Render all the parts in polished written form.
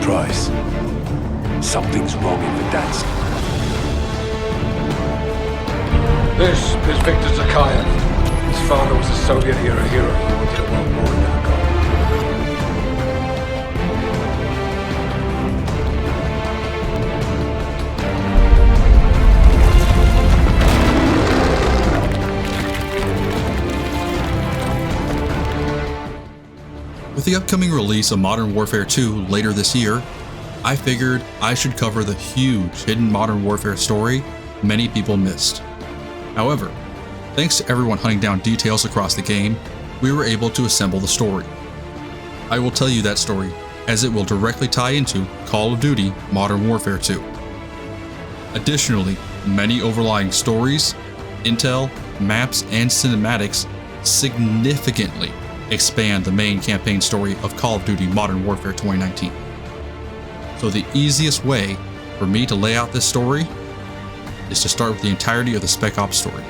Price. Something's wrong in Verdansk. This is Victor Zakhaev. His father was a Soviet-era hero who wanted a world war and never got it. With the upcoming release of Modern Warfare 2 later this year, I figured I should cover the huge hidden Modern Warfare story many people missed. However, thanks to everyone hunting down details across the game, we were able to assemble the story. I will tell you that story, as it will directly tie into Call of Duty Modern Warfare 2. Additionally, many overlying stories, intel, maps, and cinematics significantly expand the main campaign story of Call of Duty Modern Warfare 2019. So the easiest way for me to lay out this story is to start with the entirety of the Spec Ops story,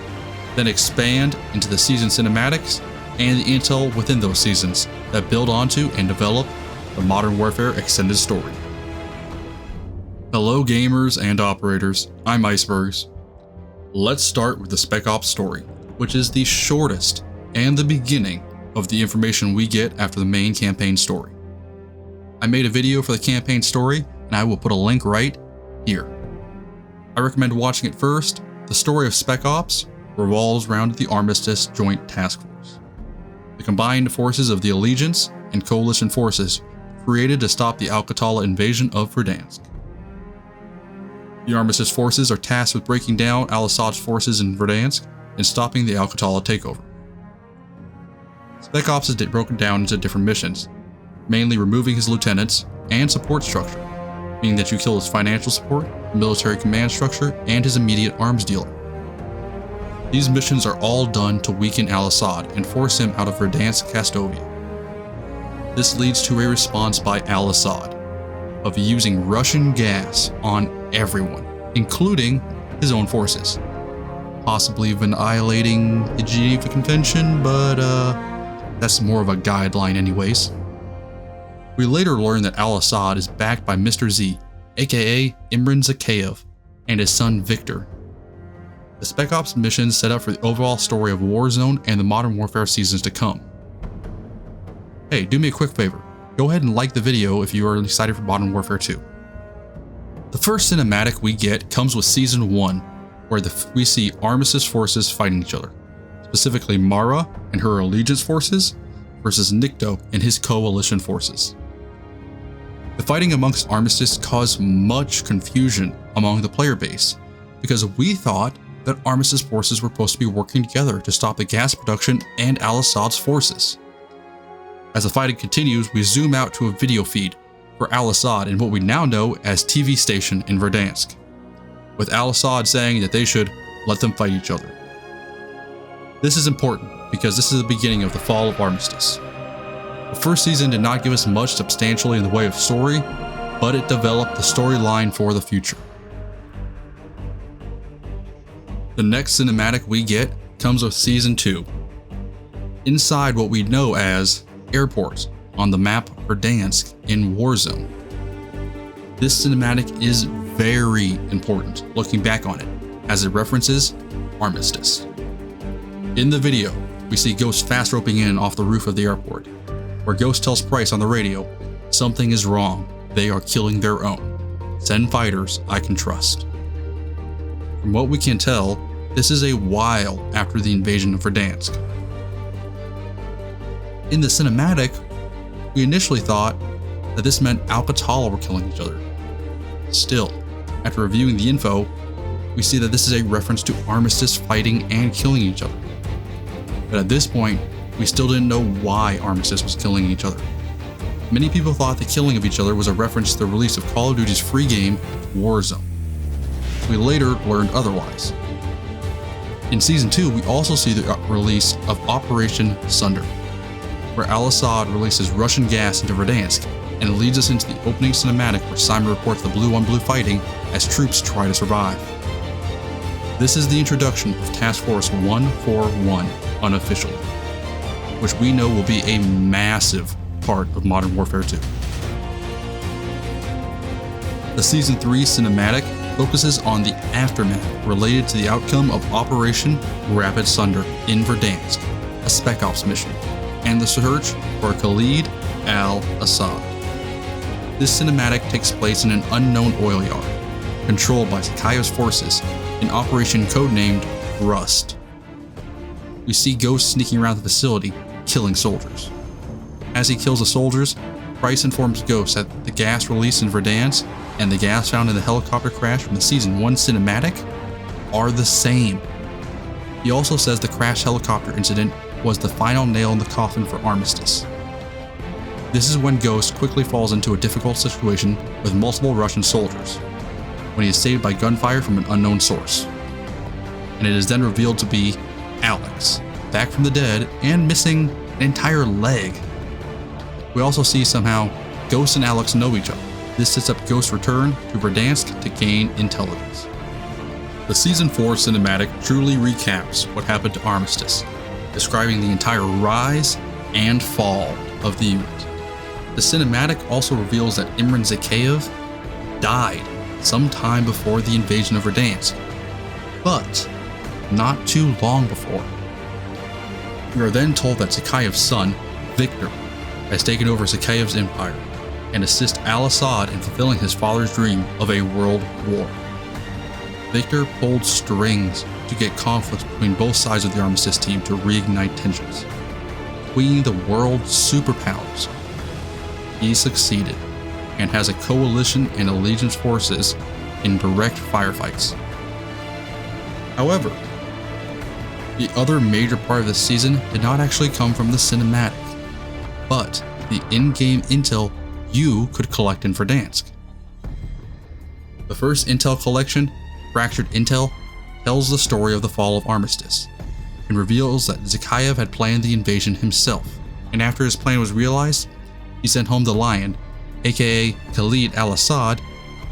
then expand into the season cinematics and the intel within those seasons that build onto and develop the Modern Warfare extended story. Hello gamers and operators, I'm Icebergs. Let's start with the Spec Ops story, which is the shortest and the beginning of the information we get after the main campaign story. I made a video for the campaign story and I will put a link right here. I recommend watching it first. The story of Spec Ops revolves around the Armistice Joint Task Force, the combined forces of the Allegiance and Coalition forces created to stop the Al-Qatala invasion of Verdansk. The Armistice forces are tasked with breaking down al-Assad's forces in Verdansk and stopping the Al-Qatala takeover. Spec Ops is broken down into different missions, mainly removing his lieutenants and support structure, meaning that you kill his financial support, military command structure, and his immediate arms dealer. These missions are all done to weaken al-Assad and force him out of Verdansk Kastovia. This leads to a response by al-Assad of using Russian gas on everyone, including his own forces, possibly annihilating the Geneva Convention, but that's more of a guideline anyways. We later learn that al-Assad is backed by Mr. Z, aka Imran Zakhaev, and his son Victor. The Spec Ops missions set up for the overall story of Warzone and the Modern Warfare seasons to come. Hey, do me a quick favor, go ahead and like the video if you are excited for Modern Warfare 2. The first cinematic we get comes with Season 1, where we see Armistice forces fighting each other, specifically Mara and her Allegiance forces versus Nikto and his Coalition forces. The fighting amongst Armistice caused much confusion among the player base, because we thought that Armistice forces were supposed to be working together to stop the gas production and al-Assad's forces. As the fighting continues, we zoom out to a video feed for al-Assad in what we now know as TV station in Verdansk, with al-Assad saying that they should let them fight each other. This is important because this is the beginning of the fall of Armistice. The first season did not give us much substantially in the way of story, but it developed the storyline for the future. The next cinematic we get comes with Season 2. Inside what we know as airports on the map Verdansk in Warzone. This cinematic is very important looking back on it, as it references Armistice. In the video, we see Ghost fast roping in off the roof of the airport, where Ghost tells Price on the radio, "Something is wrong, they are killing their own. Send fighters I can trust." From what we can tell, this is a while after the invasion of Verdansk. In the cinematic, we initially thought that this meant Al-Qatala were killing each other. Still, after reviewing the info, we see that this is a reference to Armistice fighting and killing each other. But at this point, we still didn't know why Armistice was killing each other. Many people thought the killing of each other was a reference to the release of Call of Duty's free game, Warzone. We later learned otherwise. In Season 2, we also see the release of Operation Sunder, where al-Assad releases Russian gas into Verdansk, and it leads us into the opening cinematic where Simon reports the blue-on-blue fighting as troops try to survive. This is the introduction of Task Force 141 unofficially, which we know will be a massive part of Modern Warfare 2. The Season 3 cinematic focuses on the aftermath related to the outcome of Operation Rapid Sunder in Verdansk, a Spec Ops mission, and the search for Khalid al-Assad. This cinematic takes place in an unknown oil yard, controlled by Zakhaev's forces in Operation codenamed Rust. We see Ghost sneaking around the facility, killing soldiers. As he kills the soldiers, Price informs Ghost that the gas released in Verdansk and the gas found in the helicopter crash from the Season 1 cinematic are the same. He also says the crashed helicopter incident was the final nail in the coffin for Armistice. This is when Ghost quickly falls into a difficult situation with multiple Russian soldiers, when he is saved by gunfire from an unknown source. And it is then revealed to be Alex, back from the dead and missing an entire leg. We also see somehow Ghost and Alex know each other. This sets up Ghost's return to Verdansk to gain intelligence. The Season 4 cinematic truly recaps what happened to Armistice, describing the entire rise and fall of the unit. The cinematic also reveals that Imran Zakhaev died sometime before the invasion of Verdansk, but not too long before. We are then told that Zakhaev's son, Victor, has taken over Zakhaev's empire and assists al-Assad in fulfilling his father's dream of a world war. Victor pulled strings to get conflicts between both sides of the Armistice team to reignite tensions. Between the world superpowers, he succeeded and has a coalition and allegiance forces in direct firefights. However, the other major part of this season did not actually come from the cinematic, but the in-game intel you could collect in Verdansk. The first intel collection, Fractured Intel, tells the story of the fall of Armistice, and reveals that Zakhaev had planned the invasion himself, and after his plan was realized, he sent home the Lion, aka Khalid al-Assad,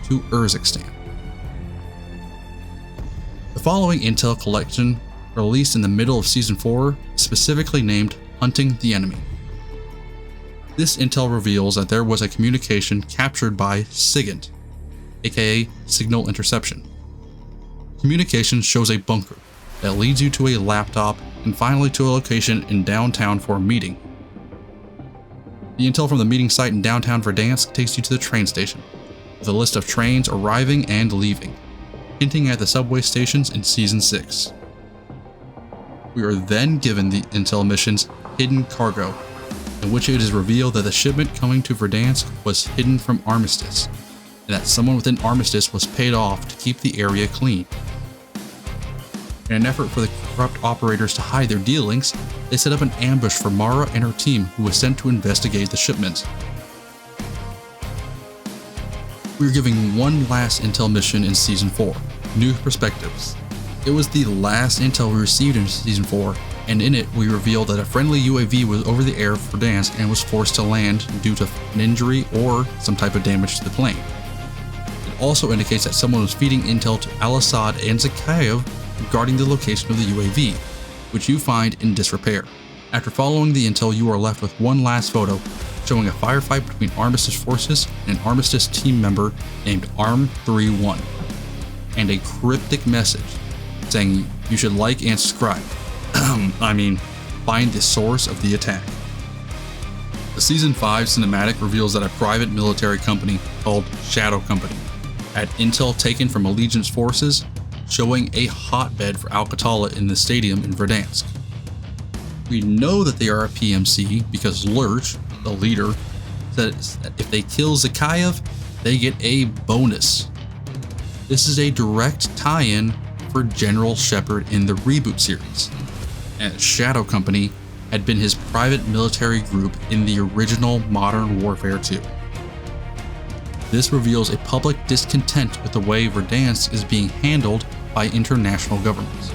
to Urzikstan. The following intel collection, released in the middle of Season 4, is specifically named Hunting the Enemy. This intel reveals that there was a communication captured by SIGINT, aka Signal Interception. Communication shows a bunker that leads you to a laptop and finally to a location in downtown for a meeting. The intel from the meeting site in downtown Verdansk takes you to the train station, with a list of trains arriving and leaving, hinting at the subway stations in Season 6. We are then given the intel mission's Hidden Cargo, in which it is revealed that the shipment coming to Verdansk was hidden from Armistice, and that someone within Armistice was paid off to keep the area clean. In an effort for the corrupt operators to hide their dealings, they set up an ambush for Mara and her team, who was sent to investigate the shipment. We are giving one last intel mission in Season 4, New Perspectives. It was the last intel we received in Season 4, and in it we revealed that a friendly UAV was over the air of Verdansk and was forced to land due to an injury or some type of damage to the plane. It also indicates that someone was feeding intel to al-Assad and Zakhaev regarding the location of the UAV, which you find in disrepair. After following the intel, you are left with one last photo showing a firefight between Armistice forces and an Armistice team member named Arm31, and a cryptic message saying you should like and subscribe. Find the source of the attack. The Season 5 cinematic reveals that a private military company called Shadow Company had intel taken from Allegiance forces showing a hotbed for Al-Qatala in the stadium in Verdansk. We know that they are a PMC because Lurch, the leader, said that if they kill Zakhaev, they get a bonus. This is a direct tie-in for General Shepard in the reboot series, and Shadow Company had been his private military group in the original Modern Warfare 2. This reveals a public discontent with the way Verdansk is being handled by international governments.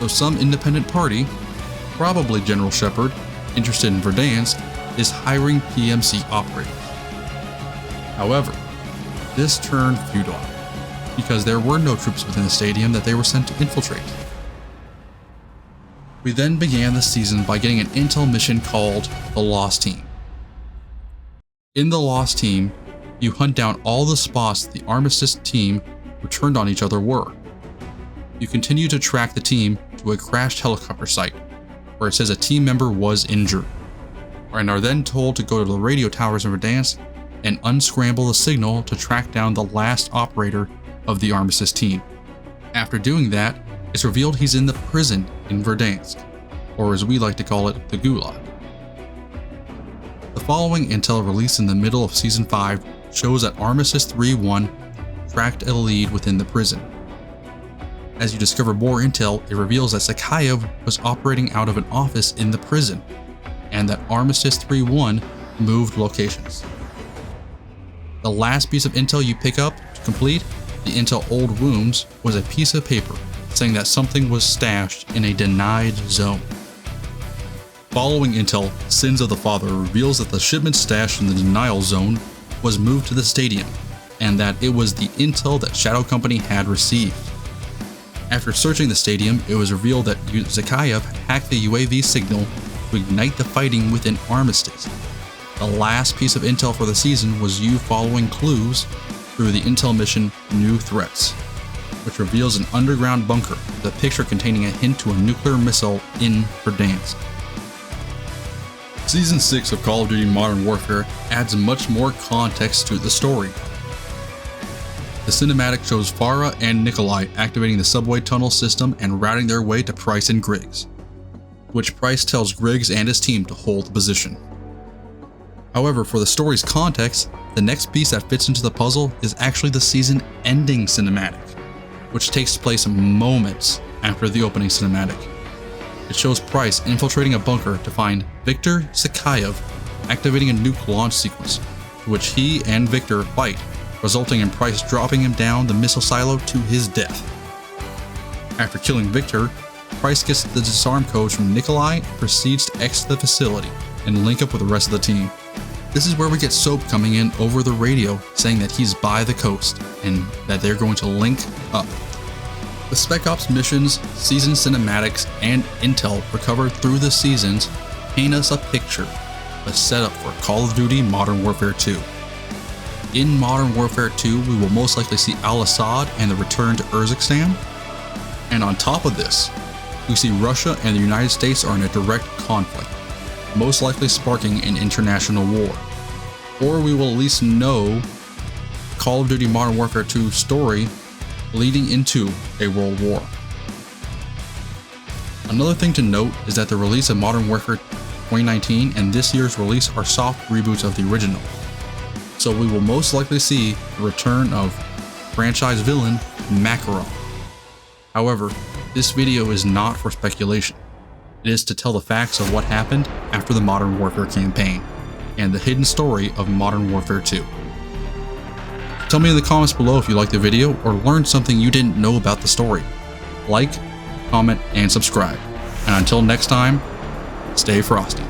So some independent party, probably General Shepard, interested in Verdansk, is hiring PMC operators. However, this turned futile, because there were no troops within the stadium that they were sent to infiltrate. We then began the season by getting an intel mission called the Lost Team. In the Lost Team, you hunt down all the spots the Armistice team who turned on each other were. You continue to track the team to a crashed helicopter site, where it says a team member was injured, and are then told to go to the radio towers in Verdansk and unscramble the signal to track down the last operator of the Armistice team. After doing that, it's revealed he's in the prison in Verdansk, or as we like to call it, the Gulag. The following intel released in the middle of Season 5 shows that Armistice 3-1 tracked a lead within the prison. As you discover more intel, it reveals that Zakhaev was operating out of an office in the prison, and that Armistice 3-1 moved locations. The last piece of intel you pick up to complete the Intel Old Wounds was a piece of paper saying that something was stashed in a denied zone. Following intel, Sins of the Father reveals that the shipment stashed in the denial zone was moved to the stadium, and that it was the intel that Shadow Company had received. After searching the stadium, it was revealed that Zakhaev hacked the UAV signal to ignite the fighting within Armistice. The last piece of intel for the season was you following clues through the intel mission New Threats, which reveals an underground bunker with a picture containing a hint to a nuclear missile in Verdansk. Season 6 of Call of Duty Modern Warfare adds much more context to the story. The cinematic shows Farah and Nikolai activating the subway tunnel system and routing their way to Price and Griggs, which Price tells Griggs and his team to hold the position. However, for the story's context, the next piece that fits into the puzzle is actually the season-ending cinematic, which takes place moments after the opening cinematic. It shows Price infiltrating a bunker to find Viktor Zakhaev activating a nuke launch sequence, to which he and Viktor fight, resulting in Price dropping him down the missile silo to his death. After killing Viktor, Price gets the disarm codes from Nikolai and proceeds to exit the facility and link up with the rest of the team. This is where we get Soap coming in over the radio saying that he's by the coast and that they're going to link up. The Spec Ops missions, season cinematics, and intel recovered through the seasons paint us a picture, a setup for Call of Duty Modern Warfare 2. In Modern Warfare 2, we will most likely see Al-Assad and the return to Urzikstan. And on top of this, we see Russia and the United States are in a direct conflict, most likely sparking an international war. Or we will at least know Call of Duty Modern Warfare 2 story leading into a world war. Another thing to note is that the release of Modern Warfare 2019 and this year's release are soft reboots of the original. So we will most likely see the return of franchise villain Makarov. However, this video is not for speculation. It is to tell the facts of what happened after the Modern Warfare campaign, and the hidden story of Modern Warfare 2. Tell me in the comments below if you liked the video or learned something you didn't know about the story. Like, comment, and subscribe. And until next time, stay frosty.